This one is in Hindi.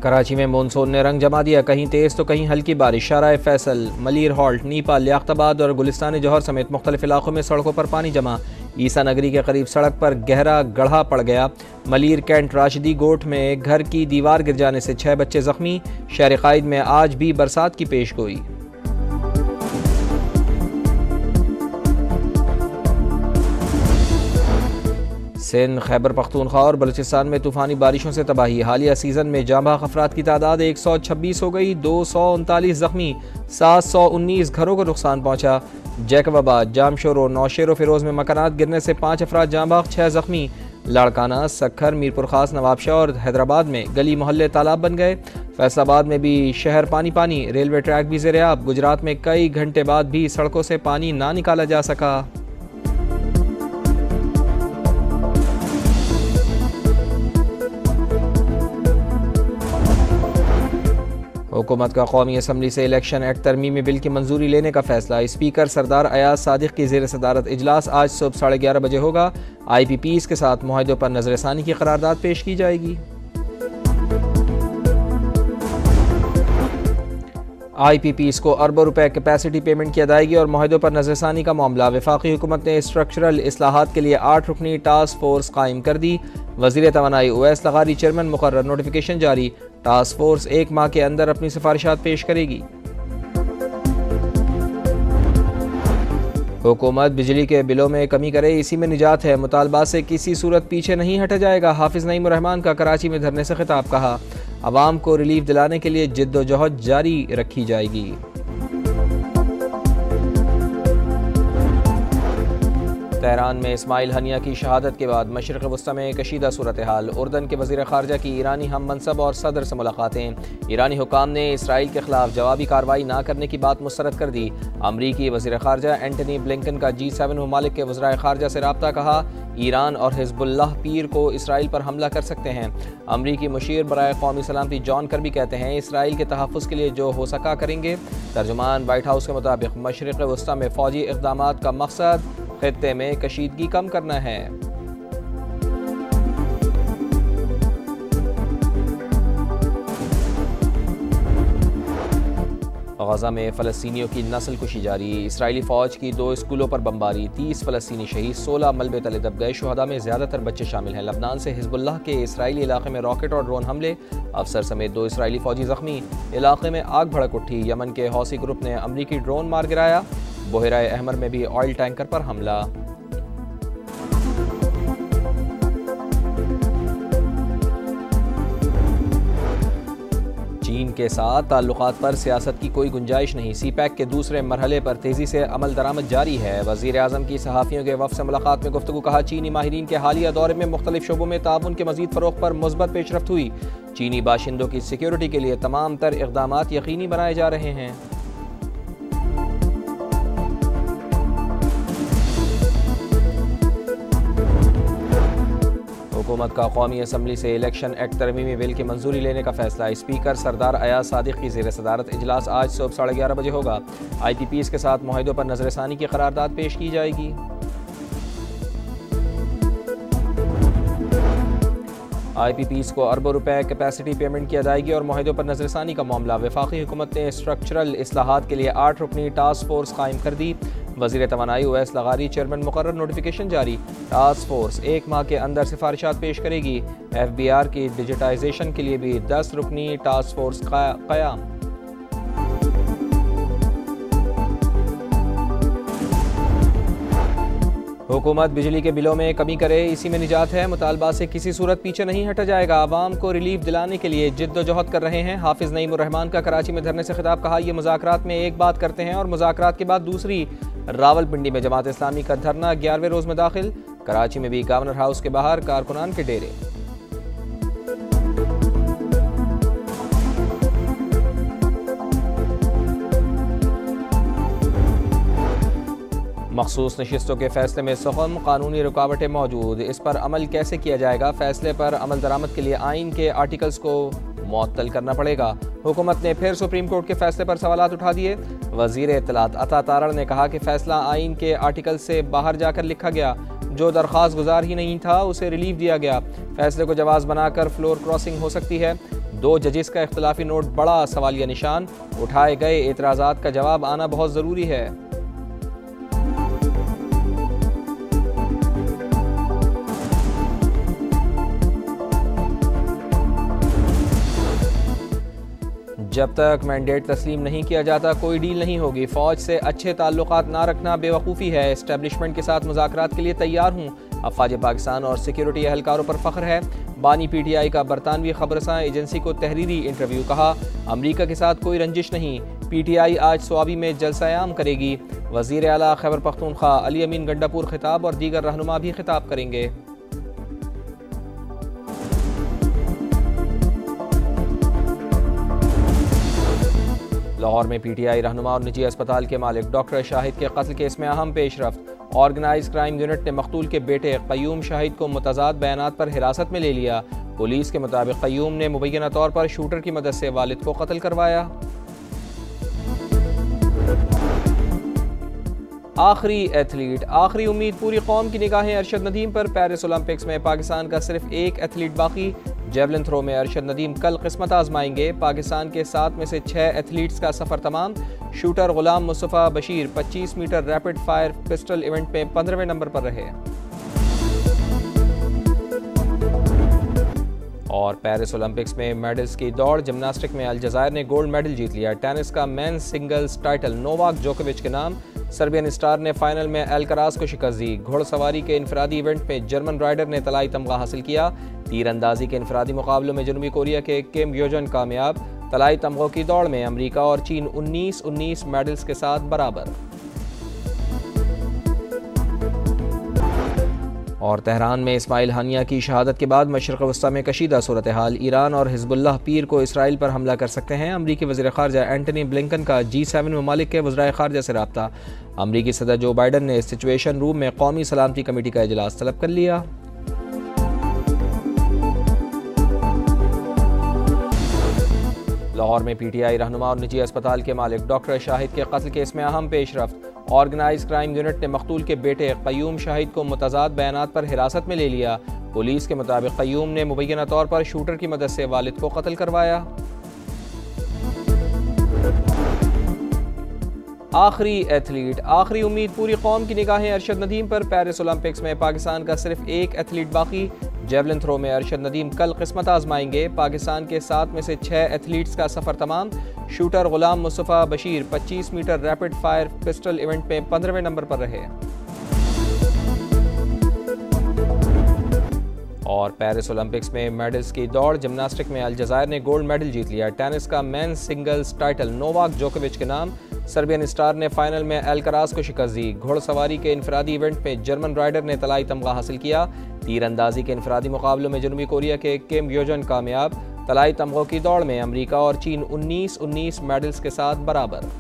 कराची में मानसून ने रंग जमा दिया, कहीं तेज़ तो कहीं हल्की बारिश। शाराए फैसल, मलिर हॉल्ट, नीपा, लियाकताबाद और गुलिस्तान जौहर समेत मुख्तलिफ इलाकों में सड़कों पर पानी जमा। ईसा नगरी के करीब सड़क पर गहरा गड्ढा पड़ गया। मलिर कैंट राशिदी गोठ में घर की दीवार गिर जाने से 6 बच्चे जख्मी। शहर कायद में आज भी बरसात की पेश गोई। सिंध, खैबर पख्तूनख्वा और बलूचिस्तान में तूफ़ानी बारिशों से तबाही। हालिया सीज़न में जांबाग अफराद की तादाद 126 हो गई, 239 जख्मी, 719 घरों को नुकसान पहुँचा। जैकबाबाद, जामशोरो, नौशेरो फिरोज में मकानात गिरने से 5 अफराद जांबाग, 6 जख्मी। लाड़काना, सखर, मीरपुर खास, नवाबशाह और हैदराबाद में गली मोहल्ले तालाब बन गए। फैसलाबाद में भी शहर पानी पानी, रेलवे ट्रैक भी ज़ेर-ए-आब। गुजरात में कई घंटे बाद भी सड़कों से पानी ना निकाला जा सका। हुकूमत का कौमी असम्बली से इलेक्शन एक्ट तरमीमी बिल की मंजूरी लेने का फैसला। स्पीकर सरदार अयाज सादिक की ज़ेर सदारत इजलास आज सुबह 11:30 बजे होगा। IPPs के साथ मुआहदों पर नजरसानी की करारदाद पेश की जाएगी। IPPs को अरबों रुपए कैपेसिटी पेमेंट की अदायगी और मुआहदों पर नजरसानी का मामला। वफाकी हुकूमत ने स्ट्रक्चरल इस्लाहात के लिए 8 रुकनी टास्क फोर्स कायम कर दी। वज़ीर तवानाई उवैस लगारी चेयरमैन मुकर्रर। नोटिफिकेशन जारी। टास्क फोर्स 1 माह के अंदर अपनी सिफारिशात पेश करेगी। हुकूमत बिजली के बिलों में कमी करे, इसी में निजात है। मुतालबात से किसी सूरत पीछे नहीं हटा जाएगा। हाफिज नईम रहमान का कराची में धरने से खिताब। कहा, अवाम को रिलीफ दिलाने के लिए जिद्दोजहद जारी रखी जाएगी। तेहरान में इस्माइल हनिया की शहादत के बाद मशरिक़ वस्ता में कशीदा सूरत हाल। उर्दन के वज़ीर ख़ारजा की ईरानी हम मनसब और सदर से मुलाकातें। ईरानी हुकाम ने इसराइल के खिलाफ जवाबी कार्रवाई ना करने की बात मुस्तरद कर दी। अमरीकी वज़ीर ख़ारजा एंटनी ब्लिंकन का G7 ममालिक के वज़राए ख़ारजा से रब्ता। कहा, ईरान और हिज़्बुल्लाह पीर को इसराइल पर हमला कर सकते हैं। अमरीकी मुशीर बराए कौमी सलामती जॉन कर्बी कहते हैं, इसराइल के तहफ़्फ़ुज़ के लिए जो हो सका करेंगे। तर्जुमान वाइट हाउस के मुताबिक मशरिक़ वस्ता में फ़ौजी इक़दामात का मकसद खित्ते में कशीदगी कम करना है। गज़ा में फ़लस्तीनियों की नस्ल कुशी जारी। इसराइली फ़ौज की 2 स्कूलों पर बमबारी, 30 फ़लस्तीनी शहीद, 16 मलबे तले दब गए। शुहदा में ज़्यादातर बच्चे शामिल हैं। लबनान से हिज़्बुल्लाह के इसराइली इलाके में रॉकेट और ड्रोन हमले, अफसर समेत 2 इसराइली फ़ौजी ज़ख्मी। इलाके में आग भड़क उठी। यमन के हौसी ग्रुप ने अमरीकी ड्रोन मार गिराया। बहराए अहमर में भी ऑयल टैंकर पर हमला। चीन के साथ ताल्लुकात पर सियासत की कोई गुंजाइश नहीं। CPEC के दूसरे मरहले पर तेज़ी से अमल दरामद जारी है। वज़ीर आज़म की सहाफ़ियों के वफ़द से मुलाकात में गुफ्तगू। कहा, चीनी माहिरीन के हालिया दौरे में मुख्तलिफ शोबों में ताउन के मज़ीद फ़रोग़ पर मुस्बत पेशरफ्त हुई। चीनी बाशिंदों की सिक्योरिटी के लिए तमाम तर इक़दामात यकीनी बनाए जा रहे हैं। हुकूमत का कौमी असम्बली से इलेक्शन एक्ट तरमीमी बिल की मंजूरी लेने का फैसला। स्पीकर सरदार अयाज सादिक की ज़ेर सदारत इजलास आज सुबह 11:30 बजे होगा। IPPs के साथ मुआहदों पर नजरसानी की करारदाद पेश की जाएगी। IPPs को अरबों रुपए कैपेसिटी पेमेंट की अदायगी और मुआहदों पर नजरसानी का मामला। वफाकी हुकूमत ने स्ट्रक्चरल इस्लाहात के लिए 8 रुकनी टास्क फोर्स कायम कर दी। वज़ीर तवानाई उवैस लगारी चेयरमैन मुकर्रर। नोटिफिकेशन जारी। टास्क फोर्स 1 माह के अंदर सिफारिशात पेश करेगी। FBR की डिजिटाइजेशन के लिए भी 10 रुकनी टास्क फोर्स क़याम। हुकूमत बिजली के बिलों में कमी करे, इसी में निजात है। मुतालबा से किसी सूरत पीछे नहीं हटा जाएगा। आवाम को रिलीफ दिलाने के लिए जिद्दोजहद कर रहे हैं। हाफिज नईम रहमान का कराची में धरने से खिताब। कहा, ये मुज़ाकरात में एक बात करते हैं और मुज़ाकरात के बाद दूसरी। रावलपिंडी में जमात इस्लामी का धरना 11वें रोज़ में दाखिल। कराची में भी गवर्नर हाउस के बाहर कारकुनान के डेरे। मखसूस नशिस्तों के फैसले में सहम, कानूनी रुकावटें मौजूद, इस पर अमल कैसे किया जाएगा। फैसले पर अमल दरामद के लिए आइन के आर्टिकल्स को मुअत्तल करना पड़ेगा। हुकूमत ने फिर सुप्रीम कोर्ट के फैसले पर सवालात उठा दिए। वज़ीर इत्तलात अता तारड़ ने कहा कि फैसला आइन के आर्टिकल से बाहर जाकर लिखा गया। जो दरख्वास्त गुजार ही नहीं था उसे रिलीफ दिया गया। फैसले को जवाज़ बनाकर फ्लोर क्रॉसिंग हो सकती है। दो जजेस का इख्तलाफी नोट बड़ा सवालिया निशान, उठाए गए एतराज़ात का जवाब आना बहुत ज़रूरी है। जब तक मैंडेट तस्लीम नहीं किया जाता कोई डील नहीं होगी। फ़ौज से अच्छे ताल्लुकात ना रखना बेवकूफ़ी है। इस्टेब्लिशमेंट के साथ मुज़ाकरात के लिए तैयार हूँ। अफ़वाज पाकिस्तान और सिक्योरिटी एहलकारों पर फ़ख्र है। बानी PTI का बरतानवी खबरसां एजेंसी को तहरीरी इंटरव्यू, कहा अमरीका के साथ कोई रंजिश नहीं। PTI आज स्वाबी में जलसा-ए-आम करेगी। वज़ीर आला खैबर पख्तूनख्वा अली अमीन गंडापुर खिताब और दीगर रहनुमा भी खिताब करेंगे। लाहौर में PTI रहनुमा और निजी अस्पताल के मालिक डॉक्टर शाहिद के कत्ल केस में अहम पेशरफ्त। ऑर्गेनाइज क्राइम यूनिट ने मकतूल के बेटे क़य्यूम शाहिद को मुतज़ाद बयानात पर हिरासत में ले लिया। पुलिस के मुताबिक क़य्यूम ने मुबैना तौर पर शूटर की मदद से वालिद को कत्ल करवाया। आखिरी एथलीट, आखिरी उम्मीद, पूरी कौम की निगाहें अरशद नदीम पर। पेरिस ओलंपिक्स में पाकिस्तान का सिर्फ एक एथलीट बाकी। जेवलिन थ्रो में अरशद नदीम कल किस्मत आजमाएंगे। पाकिस्तान के 7 में से 6 एथलीट्स का सफ़र तमाम। Shooter Ghulam Mustafa Bashir 25 metre rapid fire pistol event में 15वें नंबर पर रहे। और पेरिस ओलंपिक्स में मेडल्स की दौड़, जिम्नास्टिक में अलजायर ने गोल्ड मेडल जीत लिया। टेनिस का मेंस सिंगल्स टाइटल नोवाक जोकोविच के नाम। सर्बियन स्टार ने फाइनल में अल्कराज को शिकस्त दी। घुड़सवारी के इनफरादी इवेंट में जर्मन राइडर ने तलाई तमगा हासिल किया। तीरंदाजी के इनफरादी मुकाबलों में जनूबी कोरिया के किम योजन कामयाब। तलाई तमगों की दौड़ में अमरीका और चीन 19-19 मेडल्स के साथ बराबर। और तेहरान में इस्माइल हानिया की शहादत के बाद मशरिक़ वस्ता में कशीदा सूरत हाल। ईरान और हिज़्बुल्लाह पीर को इसराइल पर हमला कर सकते हैं। अमरीकी वज़ीर ख़ारजा एंटनी ब्लिंकन का G7 ममालिक के वज़राए ख़ारजा से रब्ता। अमरीकी सदर जो बाइडन ने सिचुएशन रूम में कौमी सलामती कमेटी का इजलास तलब कर लिया। लाहौर में PTI रहनुमा और निजी अस्पताल के मालिक डॉक्टर शाहिद के कत्ल केस में अहम पेशरफ्त। ऑर्गेनाइज क्राइम यूनिट ने मकतूल के बेटे क़य्यूम शाहिद को मुतज़ाद बयानात पर हिरासत में ले लिया। पुलिस के मुताबिक क़य्यूम ने मुबैना तौर पर शूटर की मदद से वालिद को कत्ल करवाया। आखिरी एथलीट, आखिरी उम्मीद, पूरी कौम की निगाहें अरशद नदीम पर। पेरिस ओलंपिक्स में पाकिस्तान का सिर्फ एक एथलीट बाकी। जेवलिन थ्रो में अरशद नदीम कल किस्मत आजमाएंगे। पाकिस्तान के 7 में से 6 एथलीट्स का सफ़र तमाम। Shooter Ghulam Mustafa Bashir 25 metre rapid fire pistol event में 15वें नंबर पर रहे। और पेरिस ओलंपिक्स में मेडल्स की दौड़, जिम्नास्टिक में अलजायर ने गोल्ड मेडल जीत लिया। टेनिस का मेंस सिंगल्स टाइटल नोवाक जोकोविच के नाम। सर्बियन स्टार ने फाइनल में अल्कराज को शिकस्त दी। घुड़सवारी के इनफरादी इवेंट में जर्मन राइडर ने तलाई तमगा हासिल किया। तीरंदाजी के इनफरादी मुकाबलों में जनूबी कोरिया के किम योजन कामयाब। तलाई तमगों की दौड़ में अमरीका और चीन 19-19 मेडल्स के साथ बराबर।